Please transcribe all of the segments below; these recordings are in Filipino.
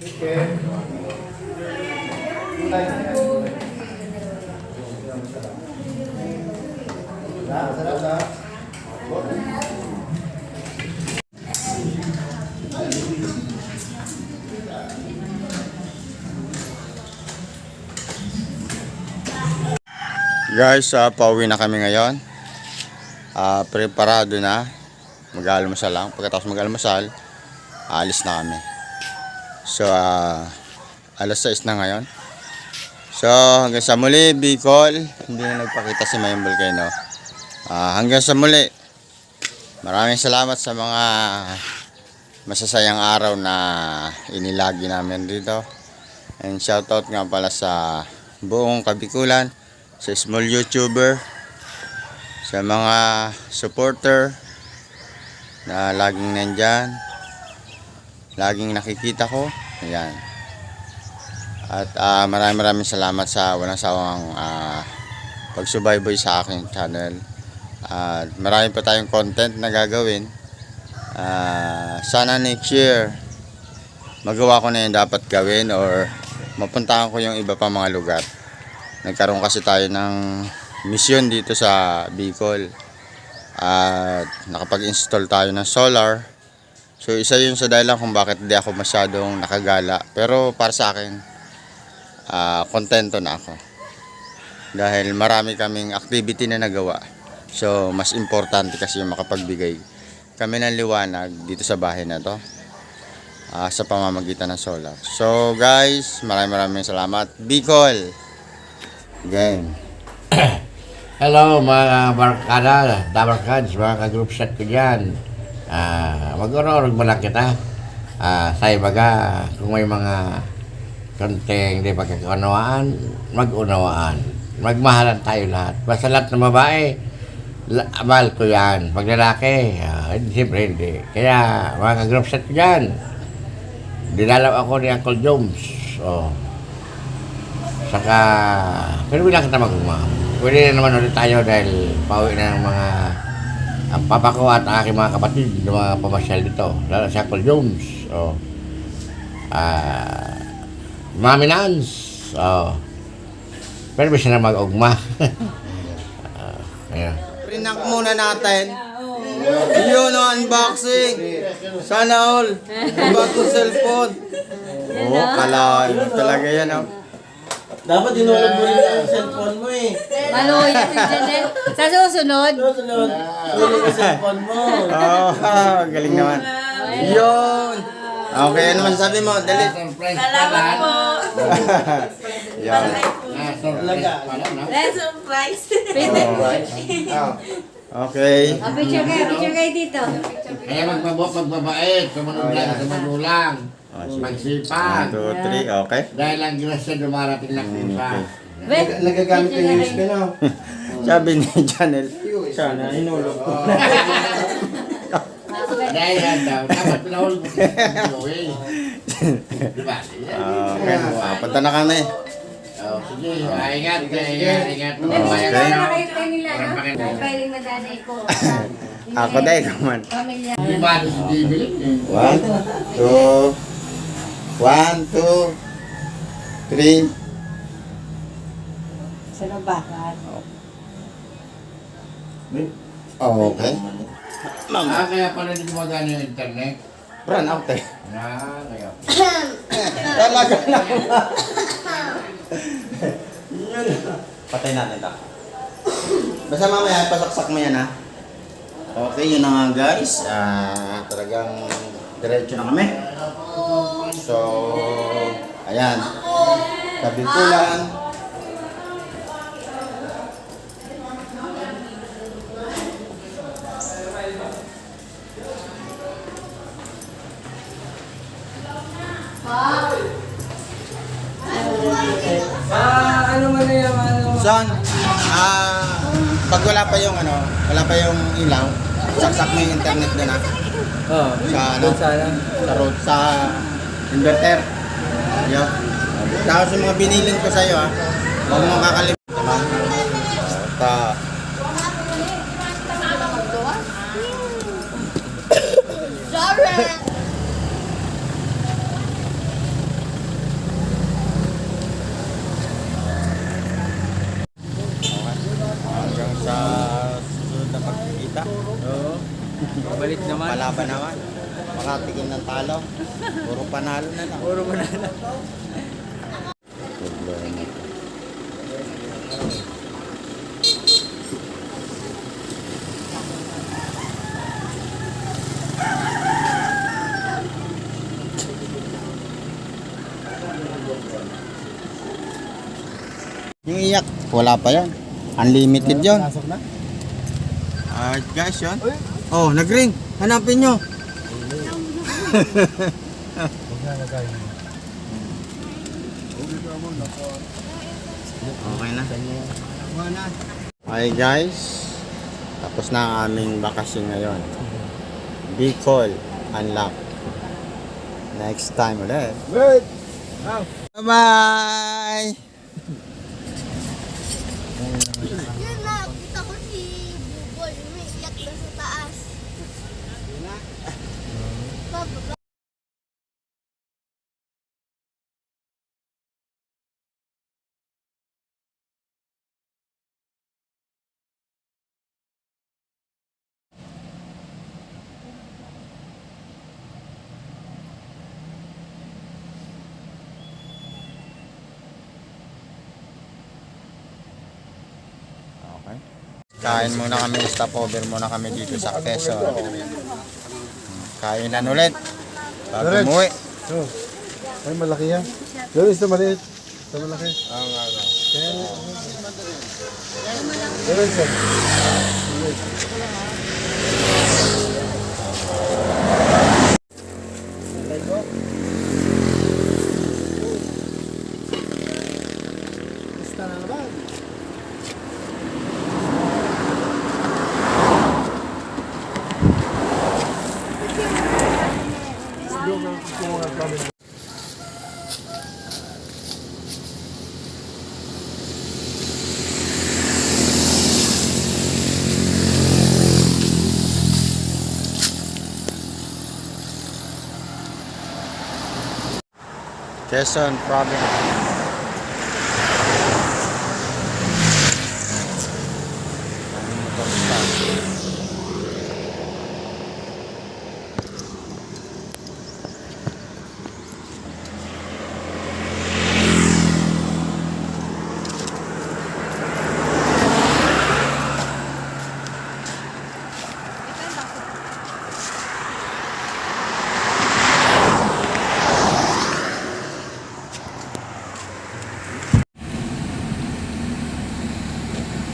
Guys, pauwi na kami ngayon. Preparado na. Mag-almusal lang. Pagkatapos mag-almusal, alis na kami. So, alas 6 na ngayon. So, hanggang sa muli, Bicol. Hindi na nagpakita si Mayong Volcano. Hanggang sa muli. Maraming salamat sa mga masasayang araw na inilagi namin dito. And shoutout nga pala sa buong Kabikulan, sa small YouTuber, sa mga supporter na laging nandyan, laging nakikita ko. Ayan. At maraming salamat sa walang sawang pagsubaybay sa aking channel. At marami pa tayong content na gagawin. Sana next year magawa ko na yung dapat gawin or mapuntahan ko yung iba pa mga lugar. Nagkaroon kasi tayo ng mission dito sa Bicol. At nakapag-install tayo ng solar. So isa yun sa dahilan kung bakit di ako masyadong nakagala. Pero para sa akin, kontento na ako. Dahil marami kaming activity na nagawa. So mas importante kasi yung makapagbigay kami ng liwanag dito sa bahay na to. Sa pamamagitan ng solar. So guys, maraming salamat. Bicol! Game. Hello mga barkada, dabarkads, mga ka-group chat ko dyan. Mag-urog mo lang kita. Sa ibaga, kung may mga konting di pagkakaunawaan, mag-unawaan. Magmahalan tayo lahat. Basta lahat ng babae, mahal ko yan. Pag lalaki, siyempre hindi. Kaya mga ka-group chat ko dyan, dinalaw ako ni Uncle Jones. Saka, pero bilang kita mag-uma. Pwede na naman ulit tayo dahil pauwi na ng mga papa ko at aking mga kapatid ng mga pamasyal dito. Lalo si Uncle Jones. Mami Nance. Pero bisa na mag-ugma. Ayan. Prinak muna natin. Yun o, unboxing. Sana all. Bagong cellphone. Kalahin mo talaga yan o. Dapat dinulog mo rin ang cellphone mo eh. Maluwi na si Janelle. Sa susunod. Sunod. Tulog ang cellphone mo. Galing naman. Yun. Okay, ano man sabi mo? Dali. Salamat po. Yan. Talaga. Surprise. Okay. Picture kayo dito. Kaya magbabait, sumunod lang sa magulang. Magsipag. 1, 2, 3, okay. Dahil ang grasya dumarating lang isa. Nagagamit ng news ka na. Sabi ni Janelle, sana inulog ko. Dahil yan daw, dapat pinahulog mo sa Joey. Diba? Okay, punta na kami. Sige, ingat. Okay. Nakita nila, no? Pwedeng madanay ko. Ako dahil kaman. Pamilya. Di ba si David? 1, 2, 1, 2, 3. Sa labahan. Okay. Kaya pala hindi gumagana yung internet. Run out eh. Kaya. Talaga na. Patay natin ito. Basta mamaya, pasaksak mo yan ha. Okay, yun na nga guys. Talagang diretso na kami. So, ayan. Kabikulan. Ano man na yung ano? Son, pag wala pa yung ilaw, saksak mo yung internet doon ha. Sa road, sa inverter. Yo. Tapos yung mga binilin ko sa'yo ha, huwag mo kakalimutan. Basta. Sorry! makatikim ng talo. Puro panalo na lang. Puro panalo. Problema. Yung iyak, wala pa yan. Unlimited yun. Guys, yun. Oh, nag-ring. Hanapin nyo. Okay na. Hi guys. Tapos na ang aming bakasyon ngayon. Bicol, unlock. Next time ulit. Bye-bye! Yun na, kita ko si Buboy. May iyak na sa taas. Bababa. Okay. Kain muna kami, stopover muna kami dito sa Quezon. Kainan ulit. Bago umuwi. Ay, malaki yan. Gawin sa maliit. Sa malaki. Gawin sa. Quezon Province.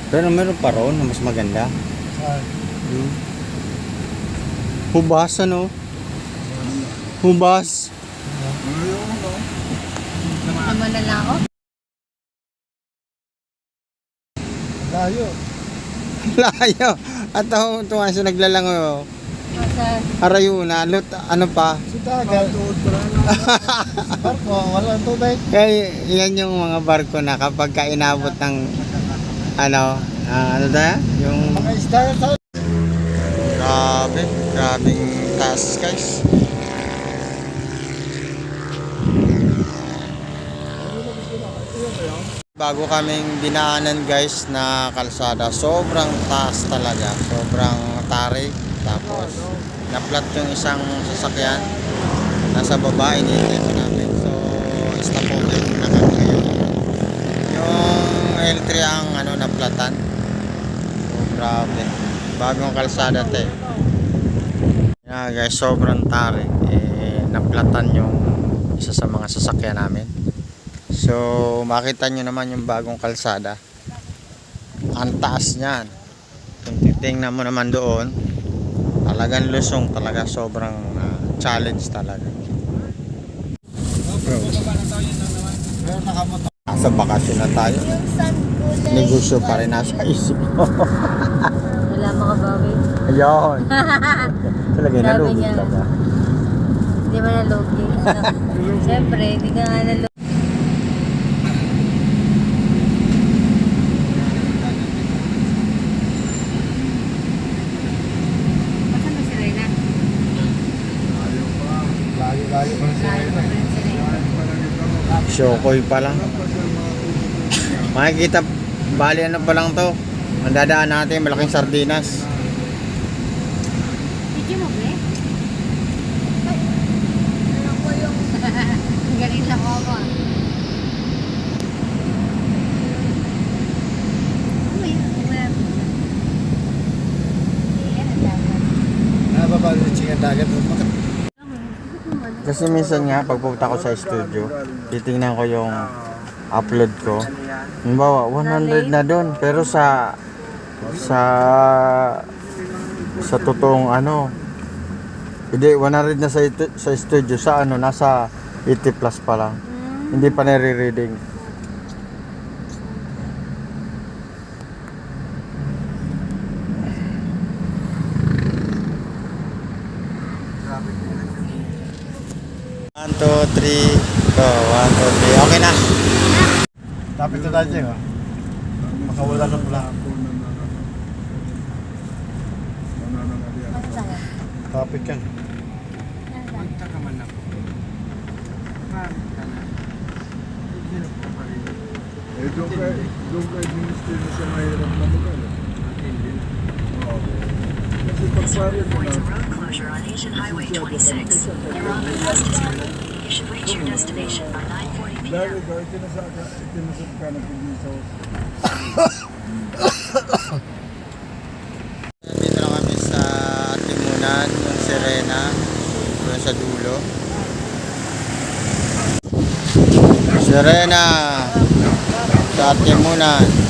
Pero meron pa ron na mas maganda. Hubas ano? Hubas. Naman na lang ako. Layo. Layo. At ako tuwa siya naglalango. Masa, Arayuna. Ano pa? Sa dagat. Barko, walang tubig. Kaya yan yung mga barko na kapag inabot ng ano na? Yung Mga isda sa grabing taas guys. Bago kaming dinaanan guys na kalsada, sobrang taas talaga, sobrang tarik. Tapos naplat yung isang sasakyan nasa baba, iniintay namin. So stop over na kami ngayon. Yung L3 ang naplatan. So grabe, bagong kalsada te. Yeah, guys, sobrang tarik, naplatan yung isa sa mga sasakyan namin. So makita nyo naman yung bagong kalsada, ang taas niyan. Kung titingnan mo naman doon, talagang lusong talaga, sobrang challenge talaga. Bro, nasa bakasyon na tayo, Yung sun kulay. negosyo pa rin nasa isip mo. wala makabawi. Ayun. Talaga Sabi nalugod niya. ka ba? Hindi mo nalugi. Siyempre, hindi ka nga nalugi. Saan ba si Reyna? layo pa rin sila. Layo pa rin si Reyna. Shokoy pa lang. Makikita, bali ano pa lang to. Ang dadaan natin, malaking sardinas. Video mo, Ble? Kasi minsan nga, pag pupunta ko sa studio, titingnan ko yung upload ko. Halimbawa, 100 na doon. Pero sa totoong ano, hindi, 100 na sa studio. Sa ano, nasa 80 plus pa lang. Hindi pa nare-reading. One, two, three, go. 1, 2, 3. Okay na. Tapit na tayo dyan, makawala na pula. Tapit yan. Doon kay minister na siya mahirap na lugar. Oo. Kasi pagpari mo na, Road closure on Asian Highway 26. You're on the fastest route. You should reach your destination by 9:40 p.m. dahil ikaw, itinasap ka na pindi sa Dito na kami sa Timunan, yung Serena, doon sa dulo. Serena, sa Timunan.